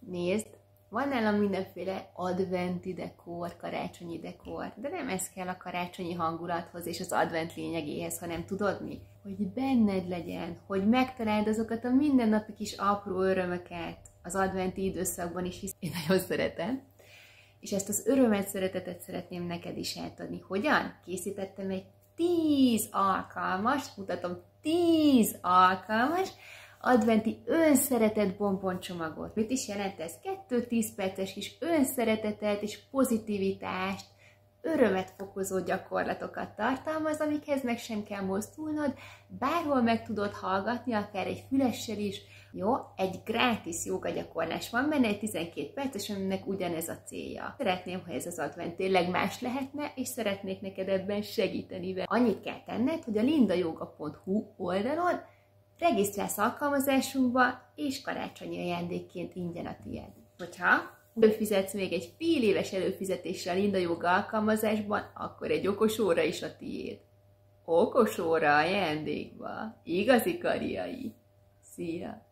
Nézd, van nálam mindenféle adventi dekor, karácsonyi dekor, de nem ez kell a karácsonyi hangulathoz és az advent lényegéhez, hanem tudod mi? Hogy benned legyen, hogy megtaláld azokat a mindennapi kis apró örömöket az adventi időszakban is, hisz én nagyon szeretem. És ezt az örömet, szeretetet szeretném neked is átadni. Hogyan? Készítettem egy 10 alkalmas, mutatom, 10 alkalmas adventi önszeretet bonboncsomagot. Mit is jelent ez? 2-10 perces kis önszeretetet és pozitivitást, örömet fokozó gyakorlatokat tartalmaz, amikhez meg sem kell mozdulnod, bárhol meg tudod hallgatni, akár egy fülessel is. Jó, egy grátis jóga gyakorlás van benne, egy 12 perces, aminek ugyanez a célja. Szeretném, ha ez az advent tényleg más lehetne, és szeretnék neked ebben segíteni. Annyit kell tenned, hogy a lindayoga.hu oldalon regisztrálsz alkalmazásunkba, és karácsonyi ajándékként ingyen a tiéd. Hogyha előfizetsz még egy fél éves előfizetéssel Linda Yoga alkalmazásban, akkor egy okos óra is a tiéd. Okos óra ajándékba. Igazi karriai. Szia!